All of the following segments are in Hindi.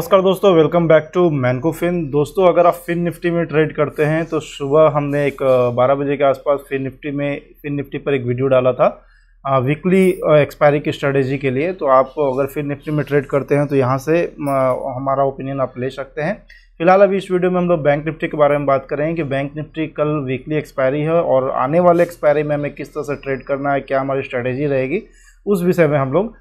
नमस्कार दोस्तों, वेलकम बैक टू मैनको फिन। दोस्तों, अगर आप फिन निफ्टी में ट्रेड करते हैं तो सुबह हमने एक 12 बजे के आसपास फिन निफ्टी पर एक वीडियो डाला था वीकली एक्सपायरी की स्ट्रेटेजी के लिए। तो आप अगर फिन निफ्टी में ट्रेड करते हैं तो यहाँ से हमारा ओपिनियन आप ले सकते हैं। फिलहाल अभी इस वीडियो में हम लोग बैंक निफ्टी के बारे में बात करेंगे कि बैंक निफ्टी कल वीकली एक्सपायरी है और आने वाले एक्सपायरी में हमें किस तरह से ट्रेड करना है, क्या हमारी स्ट्रेटेजी रहेगी, उस विषय में हम लोग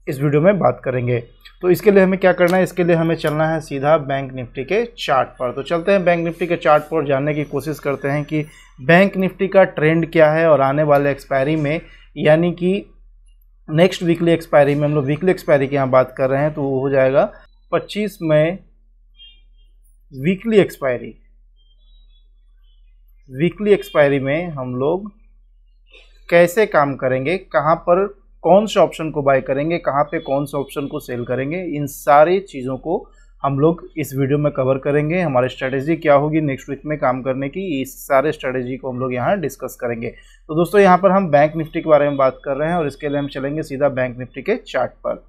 इस वीडियो में बात करेंगे। तो इसके लिए हमें क्या करना है, इसके लिए हमें चलना है सीधा बैंक निफ्टी के चार्ट पर। तो चलते हैं बैंक निफ्टी के चार्ट पर, जानने की कोशिश करते हैं कि बैंक निफ्टी का ट्रेंड क्या है और आने वाले एक्सपायरी में, यानी कि नेक्स्ट वीकली एक्सपायरी में, हम लोग वीकली एक्सपायरी की यहाँ बात कर रहे हैं तो वो हो जाएगा 25 मई वीकली एक्सपायरी। वीकली एक्सपायरी में हम लोग कैसे काम करेंगे, कहाँ पर कौन से ऑप्शन को बाय करेंगे, कहाँ पे कौन से ऑप्शन को सेल करेंगे, इन सारी चीज़ों को हम लोग इस वीडियो में कवर करेंगे। हमारी स्ट्रेटेजी क्या होगी नेक्स्ट वीक में काम करने की, इस सारे स्ट्रेटेजी को हम लोग यहाँ डिस्कस करेंगे। तो दोस्तों, यहाँ पर हम बैंक निफ्टी के बारे में बात कर रहे हैं और इसके लिए हम चलेंगे सीधा बैंक निफ्टी के चार्ट पर।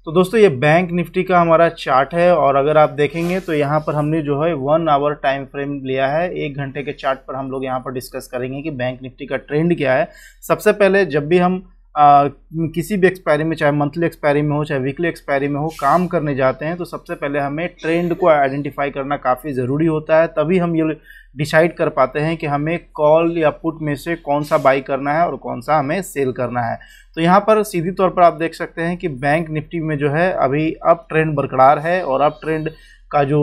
तो दोस्तों, ये बैंक निफ्टी का हमारा चार्ट है और अगर आप देखेंगे तो यहाँ पर हमने जो है 1 आवर टाइम फ्रेम लिया है। 1 घंटे के चार्ट पर हम लोग यहाँ पर डिस्कस करेंगे कि बैंक निफ्टी का ट्रेंड क्या है। सबसे पहले जब भी हम किसी भी एक्सपायरी में, चाहे मंथली एक्सपायरी में हो चाहे वीकली एक्सपायरी में हो, काम करने जाते हैं तो सबसे पहले हमें ट्रेंड को आइडेंटिफाई करना काफ़ी ज़रूरी होता है। तभी हम ये डिसाइड कर पाते हैं कि हमें कॉल या पुट में से कौन सा बाई करना है और कौन सा हमें सेल करना है। तो यहाँ पर सीधी तौर पर आप देख सकते हैं कि बैंक निफ्टी में जो है अभी अप ट्रेंड बरकरार है और अप ट्रेंड का जो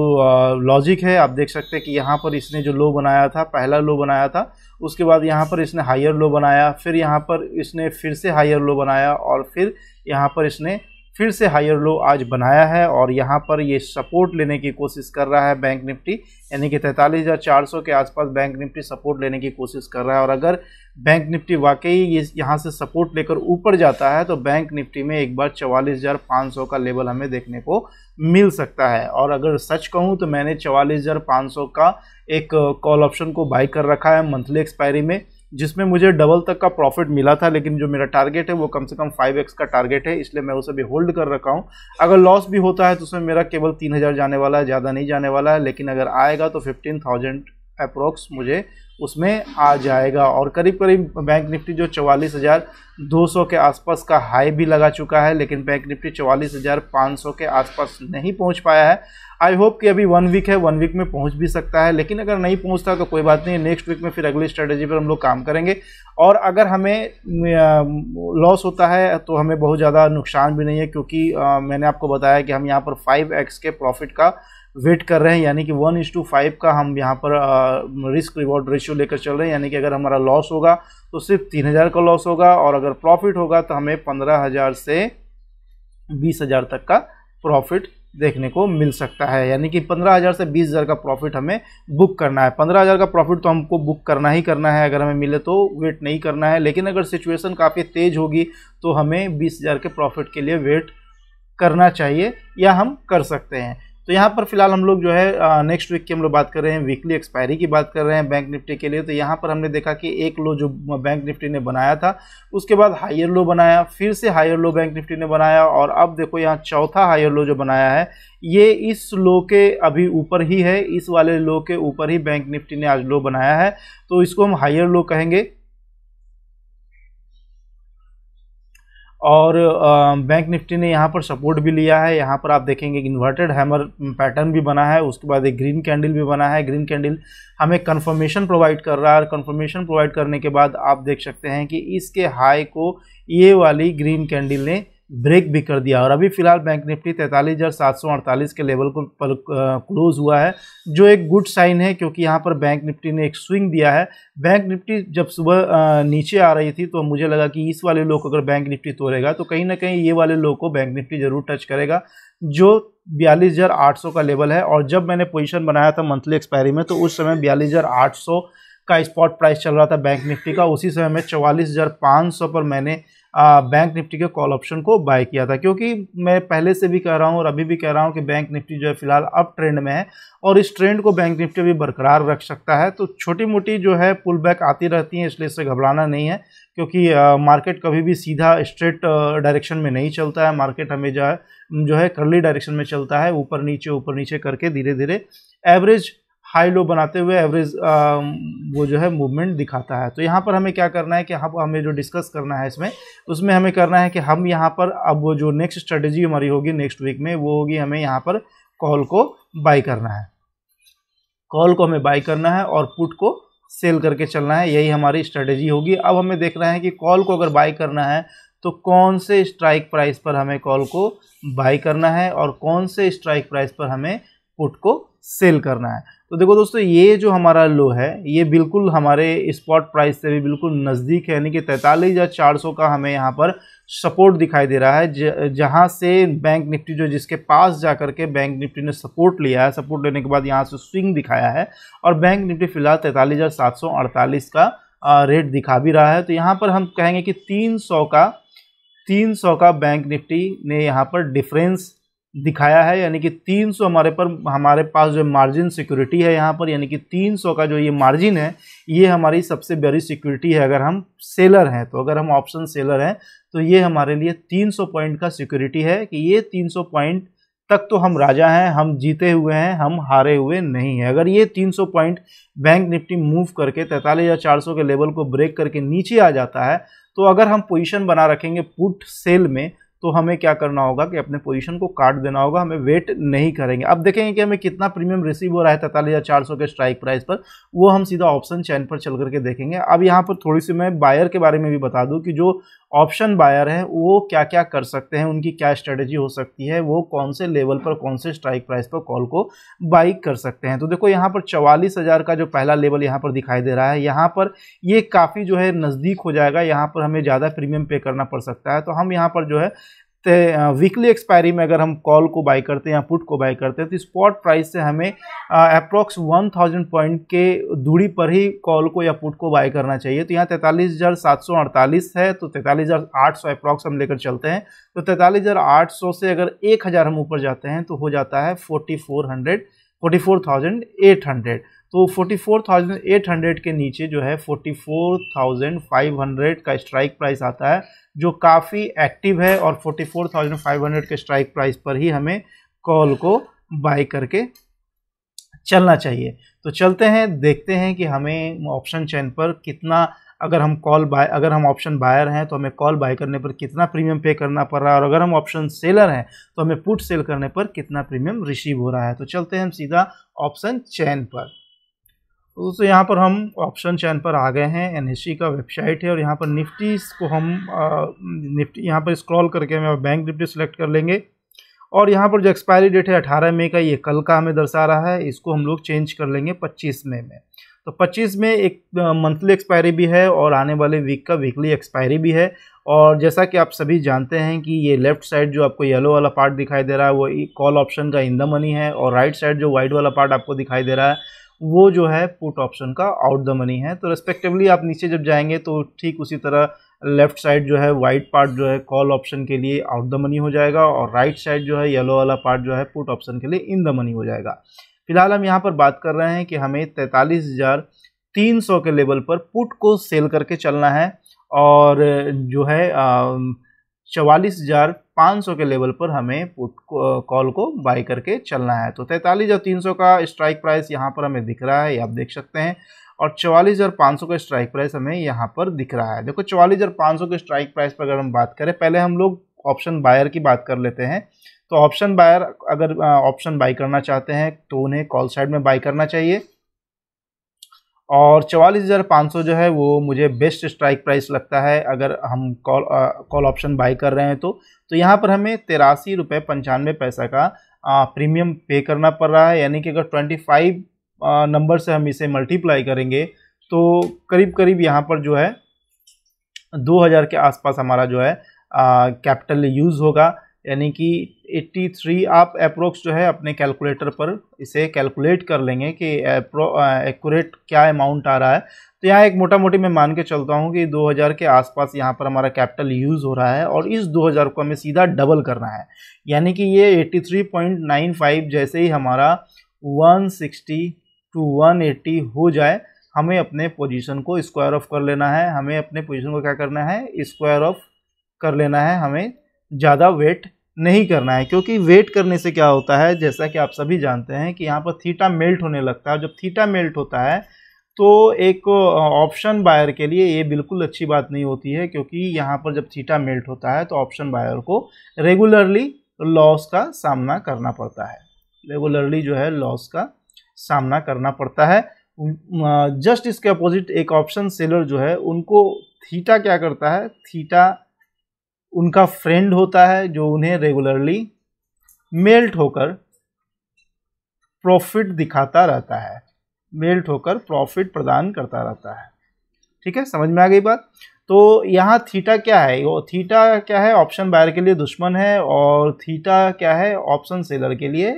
लॉजिक है, आप देख सकते हैं कि यहाँ पर इसने जो लो बनाया था, पहला लो बनाया था, उसके बाद यहाँ पर इसने हायर लो बनाया, फिर यहाँ पर इसने फिर से हायर लो बनाया और फिर यहाँ पर इसने फिर से हायर लो आज बनाया है और यहाँ पर ये सपोर्ट लेने की कोशिश कर रहा है बैंक निफ्टी, यानी कि 43,400 के आसपास बैंक निफ्टी सपोर्ट लेने की कोशिश कर रहा है। और अगर बैंक निफ्टी वाकई ये यहाँ से सपोर्ट लेकर ऊपर जाता है तो बैंक निफ्टी में एक बार 44,500 का लेवल हमें देखने को मिल सकता है। और अगर सच कहूँ तो मैंने 44,500 का एक कॉल ऑप्शन को बाई कर रखा है मंथली एक्सपायरी में, जिसमें मुझे डबल तक का प्रॉफिट मिला था, लेकिन जो मेरा टारगेट है वो कम से कम 5x का टारगेट है, इसलिए मैं उसे भी होल्ड कर रखा हूँ। अगर लॉस भी होता है तो उसमें मेरा केवल 3,000 जाने वाला है, ज़्यादा नहीं जाने वाला है, लेकिन अगर आएगा तो 15,000 अप्रोक्स मुझे उसमें आ जाएगा। और करीब करीब बैंक निफ्टी जो 44,200 के आसपास का हाई भी लगा चुका है, लेकिन बैंक निफ्टी 44,500 के आसपास नहीं पहुंच पाया है। आई होप कि अभी 1 वीक है, 1 वीक में पहुंच भी सकता है, लेकिन अगर नहीं पहुंचता तो कोई बात नहीं, नेक्स्ट वीक में फिर अगली स्ट्रेटेजी पर हम लोग काम करेंगे। और अगर हमें लॉस होता है तो हमें बहुत ज़्यादा नुकसान भी नहीं है, क्योंकि मैंने आपको बताया कि हम यहाँ पर 5x के प्रॉफिट का वेट कर रहे हैं, यानी कि 1:5 का हम यहाँ पर रिस्क रिवॉर्ड रेशियो लेकर चल रहे हैं। यानी कि अगर हमारा लॉस होगा तो सिर्फ 3,000 का लॉस होगा और अगर प्रॉफिट होगा तो हमें 15,000 से 20,000 तक का प्रॉफिट देखने को मिल सकता है। यानी कि 15,000 से 20,000 का प्रॉफिट हमें बुक करना है। 15,000 का प्रॉफिट तो हमको बुक करना ही करना है, अगर हमें मिले तो वेट नहीं करना है। लेकिन अगर सिचुएशन काफ़ी तेज़ होगी तो हमें 20,000 के प्रॉफिट के लिए वेट करना चाहिए या हम कर सकते हैं। तो यहाँ पर फिलहाल हम लोग जो है नेक्स्ट वीक की हम लोग बात कर रहे हैं, वीकली एक्सपायरी की बात कर रहे हैं बैंक निफ्टी के लिए। तो यहाँ पर हमने देखा कि एक लो जो बैंक निफ्टी ने बनाया था, उसके बाद हायर लो बनाया, फिर से हायर लो बैंक निफ्टी ने बनाया और अब देखो यहाँ चौथा हायर लो जो बनाया है, ये इस लो के अभी ऊपर ही है, इस वाले लो के ऊपर ही बैंक निफ्टी ने आज लो बनाया है, तो इसको हम हायर लो कहेंगे। और बैंक निफ्टी ने यहाँ पर सपोर्ट भी लिया है। यहाँ पर आप देखेंगे इन्वर्टेड हैमर पैटर्न भी बना है, उसके बाद एक ग्रीन कैंडल भी बना है। ग्रीन कैंडल हमें कंफर्मेशन प्रोवाइड कर रहा है और कंफर्मेशन प्रोवाइड करने के बाद आप देख सकते हैं कि इसके हाई को ये वाली ग्रीन कैंडल ने ब्रेक भी कर दिया और अभी फिलहाल बैंक निफ्टी 43,748 के लेवल को पर क्लोज हुआ है, जो एक गुड साइन है, क्योंकि यहाँ पर बैंक निफ्टी ने एक स्विंग दिया है। बैंक निफ्टी जब सुबह नीचे आ रही थी तो मुझे लगा कि इस वाले लो को अगर बैंक निफ्टी तोड़ेगा तो कहीं ना कहीं ये वाले लो को बैंक निफ्टी जरूर टच करेगा, जो 42,800 का लेवल है। और जब मैंने पोजीशन बनाया था मंथली एक्सपायरी में तो उस समय 42,800 का स्पॉट प्राइस चल रहा था बैंक निफ्टी का। उसी समय में 44,500 पर मैंने बैंक निफ्टी के कॉल ऑप्शन को बाय किया था, क्योंकि मैं पहले से भी कह रहा हूँ और अभी भी कह रहा हूँ कि बैंक निफ्टी जो है फिलहाल अप ट्रेंड में है और इस ट्रेंड को बैंक निफ्टी भी बरकरार रख सकता है। तो छोटी मोटी जो है पुल बैक आती रहती हैं, इसलिए इससे घबराना नहीं है। क्योंकि मार्केट कभी भी सीधा स्ट्रेट डायरेक्शन में नहीं चलता है। मार्केट हमें जो है कर्ली डायरेक्शन में चलता है, ऊपर नीचे करके धीरे धीरे एवरेज हाई लो बनाते हुए एवरेज वो जो है मूवमेंट दिखाता है। तो यहाँ पर हमें क्या करना है कि हमें जो डिस्कस करना है उसमें हमें करना है कि हम यहाँ पर अब वो जो नेक्स्ट स्ट्रेटेजी हमारी होगी नेक्स्ट वीक में, वो होगी हमें यहाँ पर कॉल को बाई करना है। कॉल को हमें बाई करना है और पुट को सेल करके चलना है, यही हमारी स्ट्रेटेजी होगी। अब हमें देखना है कि कॉल को अगर बाई करना है तो कौन से स्ट्राइक प्राइस पर हमें कॉल को बाई करना है और कौन से स्ट्राइक प्राइस पर हमें पुट को सेल करना है। तो देखो दोस्तों, ये जो हमारा लो है ये बिल्कुल हमारे स्पॉट प्राइस से भी बिल्कुल नज़दीक है, यानी कि 43,400 का हमें यहाँ पर सपोर्ट दिखाई दे रहा है, जहाँ से बैंक निफ्टी जो जिसके पास जा करके बैंक निफ्टी ने सपोर्ट लिया है। सपोर्ट लेने के बाद यहाँ से स्विंग दिखाया है और बैंक निफ्टी फिलहाल 43,748 का रेट दिखा भी रहा है। तो यहाँ पर हम कहेंगे कि 300 का बैंक निफ्टी ने यहाँ पर डिफरेंस दिखाया है, यानी कि 300 हमारे पास जो मार्जिन सिक्योरिटी है यहाँ पर, यानी कि 300 का जो ये मार्जिन है ये हमारी सबसे बड़ी सिक्योरिटी है अगर हम सेलर हैं। तो अगर हम ऑप्शन सेलर हैं तो ये हमारे लिए 300 पॉइंट का सिक्योरिटी है कि ये 300 पॉइंट तक तो हम राजा हैं, हम जीते हुए हैं, हम हारे हुए नहीं हैं। अगर ये 300 पॉइंट बैंक निफ्टी मूव करके 43,400 के लेवल को ब्रेक करके नीचे आ जाता है तो अगर हम पोजीशन बना रखेंगे पुट सेल में तो हमें क्या करना होगा कि अपने पोजीशन को काट देना होगा, हमें वेट नहीं करेंगे। अब देखेंगे कि हमें कितना प्रीमियम रिसीव हो रहा है 43,400 के स्ट्राइक प्राइस पर, वो हम सीधा ऑप्शन चैन पर चल करके देखेंगे। अब यहाँ पर थोड़ी सी मैं बायर के बारे में भी बता दूं कि जो ऑप्शन बायर है वो क्या क्या कर सकते हैं, उनकी क्या स्ट्रेटेजी हो सकती है, वो कौन से लेवल पर कौन से स्ट्राइक प्राइस पर कॉल को बाई कर सकते हैं। तो देखो यहाँ पर 44,000 का जो पहला लेवल यहाँ पर दिखाई दे रहा है, यहाँ पर ये काफ़ी जो है नज़दीक हो जाएगा, यहाँ पर हमें ज़्यादा प्रीमियम पे करना पड़ सकता है। तो हम यहाँ पर जो है वीकली एक्सपायरी में अगर हम कॉल को बाई करते हैं या पुट को बाई करते हैं तो स्पॉट प्राइस से हमें अप्रॉक्स 1000 पॉइंट के दूरी पर ही कॉल को या पुट को बाई करना चाहिए। तो यहाँ 43,748 है, तो 43,800 अप्रॉक्स हम लेकर चलते हैं। तो 43,800 से अगर 1000 हम ऊपर जाते हैं तो हो जाता है 44,800। तो 44,800 के नीचे जो है 44,500 का स्ट्राइक प्राइस आता है, जो काफ़ी एक्टिव है और 44,500 के स्ट्राइक प्राइस पर ही हमें कॉल को बाई करके चलना चाहिए। तो चलते हैं, देखते हैं कि हमें ऑप्शन चेन पर कितना, अगर हम ऑप्शन बायर हैं तो हमें कॉल बाय करने पर कितना प्रीमियम पे करना पड़ रहा है और अगर हम ऑप्शन सेलर हैं तो हमें पुट सेल करने पर कितना प्रीमियम रिसीव हो रहा है। तो चलते हैं हम सीधा ऑप्शन चेन पर। तो दोस्तों यहाँ पर हम ऑप्शन चैन पर आ गए हैं। एनएससी का वेबसाइट है और यहाँ पर निफ्टी को हम निफ्टी यहाँ पर स्क्रॉल करके हम बैंक निफ्टी सेलेक्ट कर लेंगे और यहाँ पर जो एक्सपायरी डेट है 18 मई का, ये कल का हमें दर्शा रहा है, इसको हम लोग चेंज कर लेंगे 25 मई में। तो 25 में एक मंथली एक्सपायरी भी है और आने वाले वीक का वीकली एक्सपायरी भी है। और जैसा कि आप सभी जानते हैं कि ये लेफ्ट साइड जो आपको येलो वाला पार्ट दिखाई दे रहा है वो कॉल ऑप्शन का इन द मनी है और राइट साइड जो वाइट वाला पार्ट आपको दिखाई दे रहा है वो जो है पुट ऑप्शन का आउट द मनी है। तो रेस्पेक्टिवली आप नीचे जब जाएंगे तो ठीक उसी तरह लेफ्ट साइड जो है वाइट पार्ट जो है कॉल ऑप्शन के लिए आउट द मनी हो जाएगा और राइट साइड जो है येलो वाला पार्ट जो है पुट ऑप्शन के लिए इन द मनी हो जाएगा। फिलहाल हम यहाँ पर बात कर रहे हैं कि हमें 43,300 के लेवल पर पुट को सेल करके चलना है और जो है 44,500 के लेवल पर हमें पुट कॉल को बाई करके चलना है। तो 43,300 का स्ट्राइक प्राइस यहाँ पर हमें दिख रहा है, ये आप देख सकते हैं, और 44,500 का स्ट्राइक प्राइस हमें यहाँ पर दिख रहा है। देखो 44,500 के स्ट्राइक प्राइस पर अगर हम बात करें, पहले हम लोग ऑप्शन बायर की बात कर लेते हैं। तो ऑप्शन बायर अगर ऑप्शन बाई करना चाहते हैं तो उन्हें कॉल साइड में बाई करना चाहिए और 44,500 जो है वो मुझे बेस्ट स्ट्राइक प्राइस लगता है अगर हम कॉल ऑप्शन बाई कर रहे हैं। तो यहाँ पर हमें 83 रुपये 95 पैसा का प्रीमियम पे करना पड़ रहा है, यानी कि अगर 25 नंबर से हम इसे मल्टीप्लाई करेंगे तो करीब करीब यहाँ पर जो है 2000 के आसपास हमारा जो है कैपिटल यूज़ होगा, यानी कि 83 आप अप्रोक्स जो है अपने कैलकुलेटर पर इसे कैलकुलेट कर लेंगे कि एक्यूरेट क्या अमाउंट आ रहा है। तो यहाँ एक मोटा मोटी मैं मान के चलता हूँ कि 2000 के आसपास यहाँ पर हमारा कैपिटल यूज़ हो रहा है और इस 2000 को हमें सीधा डबल करना है, यानी कि ये 83.95 जैसे ही हमारा 160 to 180 हो जाए हमें अपने पोजीशन को स्क्वायर ऑफ कर लेना है, हमें अपने पोजीशन को क्या करना है, स्क्वायर ऑफ कर लेना है, हमें ज़्यादा वेट नहीं करना है। क्योंकि वेट करने से क्या होता है, जैसा कि आप सभी जानते हैं कि यहाँ पर थीटा मेल्ट होने लगता है। जब थीटा मेल्ट होता है तो एक ऑप्शन बायर के लिए ये बिल्कुल अच्छी बात नहीं होती है, क्योंकि यहाँ पर जब थीटा मेल्ट होता है तो ऑप्शन बायर को रेगुलरली लॉस का सामना करना पड़ता है, रेगुलरली जो है लॉस का सामना करना पड़ता है। जस्ट इसके अपोजिट एक ऑप्शन सेलर जो है, उनको थीटा क्या करता है, थीटा उनका फ्रेंड होता है जो उन्हें रेगुलरली मेल्ट होकर प्रॉफिट दिखाता रहता है, मेल्ट होकर प्रॉफिट प्रदान करता रहता है। ठीक है, समझ में आ गई बात। तो यहाँ थीटा क्या है, वो थीटा क्या है, ऑप्शन बायर के लिए दुश्मन है, और थीटा क्या है, ऑप्शन सेलर के लिए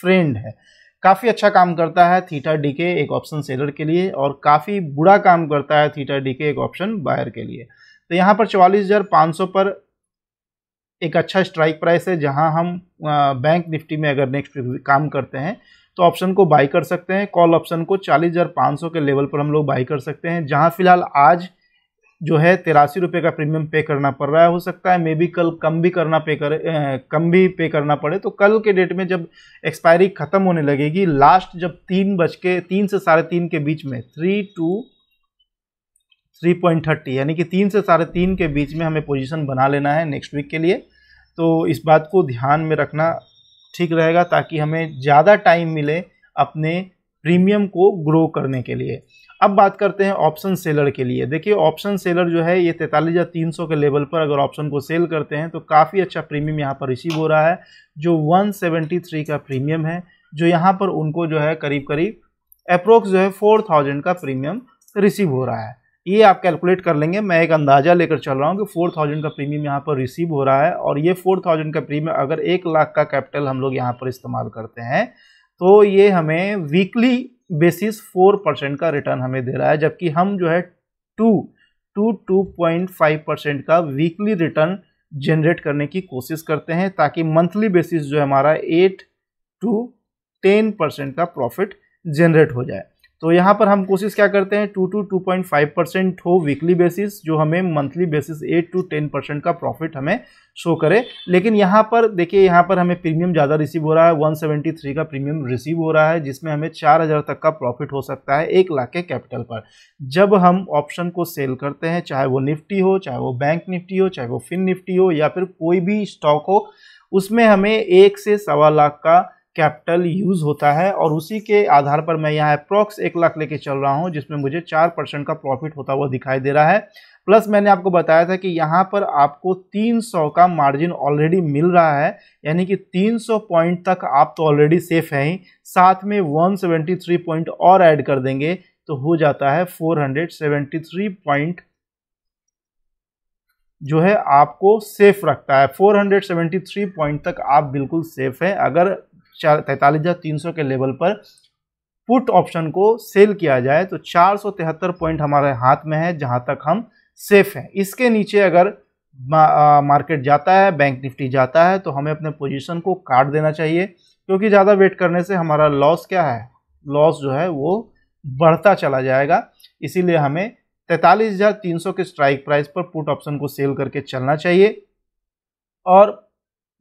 फ्रेंड है। काफ़ी अच्छा काम करता है थीटा डीके एक ऑप्शन सेलर के लिए, और काफ़ी बुरा काम करता है थीटा डीके एक ऑप्शन बायर के लिए। तो यहाँ पर 44,500 पर एक अच्छा स्ट्राइक प्राइस है, जहां हम बैंक निफ्टी में अगर नेक्स्ट काम करते हैं तो ऑप्शन को बाई कर सकते हैं। कॉल ऑप्शन को 40,500 के लेवल पर हम लोग बाई कर सकते हैं, जहां फिलहाल आज जो है 83 रुपये का प्रीमियम पे करना पड़ रहा है। हो सकता है मे बी कल कम भी पे करना पड़े। तो कल के डेट में जब एक्सपायरी खत्म होने लगेगी, लास्ट जब 3 से 3:30 के बीच में 3 to 3.30 यानी कि 3 से 3:30 के बीच में हमें पोजीशन बना लेना है नेक्स्ट वीक के लिए। तो इस बात को ध्यान में रखना ठीक रहेगा, ताकि हमें ज़्यादा टाइम मिले अपने प्रीमियम को ग्रो करने के लिए। अब बात करते हैं ऑप्शन सेलर के लिए। देखिए ऑप्शन सेलर जो है ये 43,300 के लेवल पर अगर ऑप्शन को सेल करते हैं तो काफ़ी अच्छा प्रीमियम यहाँ पर रिसीव हो रहा है, जो 173 का प्रीमियम है, जो यहाँ पर उनको जो है करीब करीब अप्रोक्स जो है 4,000 का प्रीमियम रिसीव हो रहा है। ये आप कैलकुलेट कर लेंगे, मैं एक अंदाज़ा लेकर चल रहा हूँ कि 4,000 का प्रीमियम यहाँ पर रिसीव हो रहा है। और ये 4,000 का प्रीमियम अगर 1 लाख का कैपिटल हम लोग यहाँ पर इस्तेमाल करते हैं तो ये हमें वीकली बेसिस 4% का रिटर्न हमें दे रहा है, जबकि हम जो है 2.5% का वीकली रिटर्न जनरेट करने की कोशिश करते हैं, ताकि मंथली बेसिस जो है हमारा 8 to 10% का प्रॉफिट जनरेट हो जाए। तो यहाँ पर हम कोशिश क्या करते हैं, 2 to 2.5% हो वीकली बेसिस, जो हमें मंथली बेसिस 8 to 10% का प्रॉफिट हमें शो करे। लेकिन यहाँ पर देखिए, यहाँ पर हमें प्रीमियम ज़्यादा रिसीव हो रहा है, 173 का प्रीमियम रिसीव हो रहा है, जिसमें हमें 4,000 तक का प्रॉफिट हो सकता है 1 लाख के कैपिटल पर। जब हम ऑप्शन को सेल करते हैं, चाहे वो निफ्टी हो, चाहे वो बैंक निफ्टी हो, चाहे वो फिन निफ्टी हो, या फिर कोई भी स्टॉक हो, उसमें हमें 1 से 1.25 लाख का कैपिटल यूज होता है। और उसी के आधार पर मैं यहाँ अप्रॉक्स 1 लाख लेके चल रहा हूँ, जिसमें मुझे 4% का प्रॉफिट होता हुआ दिखाई दे रहा है। प्लस मैंने आपको बताया था कि यहाँ पर आपको 300 का मार्जिन ऑलरेडी मिल रहा है, यानी कि 300 पॉइंट तक आप तो ऑलरेडी सेफ हैं ही, साथ में 173 पॉइंट और ऐड कर देंगे तो हो जाता है 473 पॉइंट जो है आपको सेफ रखता है। 473 पॉइंट तक आप बिल्कुल सेफ है। अगर 43,300 के लेवल पर पुट ऑप्शन को सेल किया जाए तो 473 पॉइंट हमारे हाथ में है, जहां तक हम सेफ हैं। इसके नीचे अगर मार्केट जाता है, बैंक निफ्टी जाता है, तो हमें अपने पोजीशन को काट देना चाहिए, क्योंकि ज़्यादा वेट करने से हमारा लॉस क्या है, लॉस जो है वो बढ़ता चला जाएगा। इसीलिए हमें 43,300 के स्ट्राइक प्राइस पर पुट ऑप्शन को सेल करके चलना चाहिए। और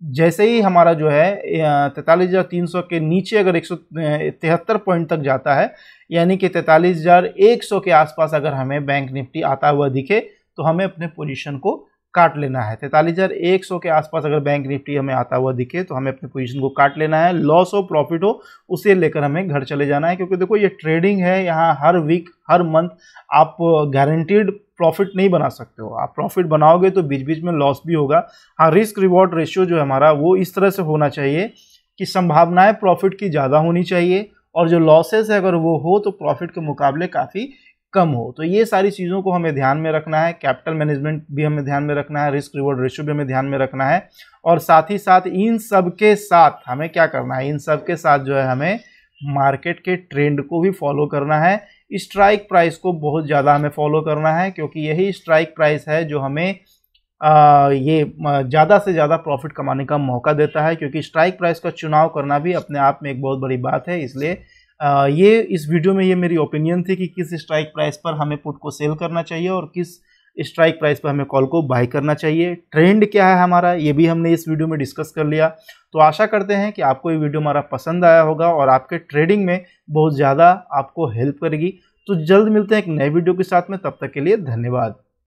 जैसे ही हमारा जो है 43,300 के नीचे अगर 173 पॉइंट तक जाता है, यानी कि 43,100 के आसपास अगर हमें बैंक निफ्टी आता हुआ दिखे, तो हमें अपने पोजीशन को काट लेना है। 43,100 के आसपास अगर बैंक निफ्टी हमें आता हुआ दिखे तो हमें अपने पोजीशन को काट लेना है। लॉस हो प्रॉफिट हो, उसे लेकर हमें घर चले जाना है, क्योंकि देखो ये ट्रेडिंग है, यहाँ हर वीक हर मंथ आप गारंटीड प्रॉफिट नहीं बना सकते हो। आप प्रॉफिट बनाओगे तो बीच बीच में लॉस भी होगा। हाँ, रिस्क रिवॉर्ड रेशियो जो है हमारा वो इस तरह से होना चाहिए कि संभावनाएं प्रॉफिट की ज़्यादा होनी चाहिए, और जो लॉसेस है अगर वो हो तो प्रॉफिट के मुकाबले काफ़ी कम हो। तो ये सारी चीज़ों को हमें ध्यान में रखना है। कैपिटल मैनेजमेंट भी हमें ध्यान में रखना है, रिस्क रिवॉर्ड रेशियो भी हमें ध्यान में रखना है, और साथ ही साथ इन सब के साथ हमें क्या करना है, इन सब के साथ जो है हमें मार्केट के ट्रेंड को भी फॉलो करना है। स्ट्राइक प्राइस को बहुत ज़्यादा हमें फॉलो करना है, क्योंकि यही स्ट्राइक प्राइस है जो हमें ये ज़्यादा से ज़्यादा प्रॉफिट कमाने का मौका देता है। क्योंकि स्ट्राइक प्राइस का चुनाव करना भी अपने आप में एक बहुत बड़ी बात है, इसलिए ये इस वीडियो में ये मेरी ओपिनियन थी कि किस स्ट्राइक प्राइस पर हमें पुट को सेल करना चाहिए और किस स्ट्राइक प्राइस पर हमें कॉल को बाय करना चाहिए। ट्रेंड क्या है हमारा, ये भी हमने इस वीडियो में डिस्कस कर लिया। तो आशा करते हैं कि आपको ये वीडियो हमारा पसंद आया होगा और आपके ट्रेडिंग में बहुत ज़्यादा आपको हेल्प करेगी। तो जल्द मिलते हैं एक नए वीडियो के साथ में, तब तक के लिए धन्यवाद।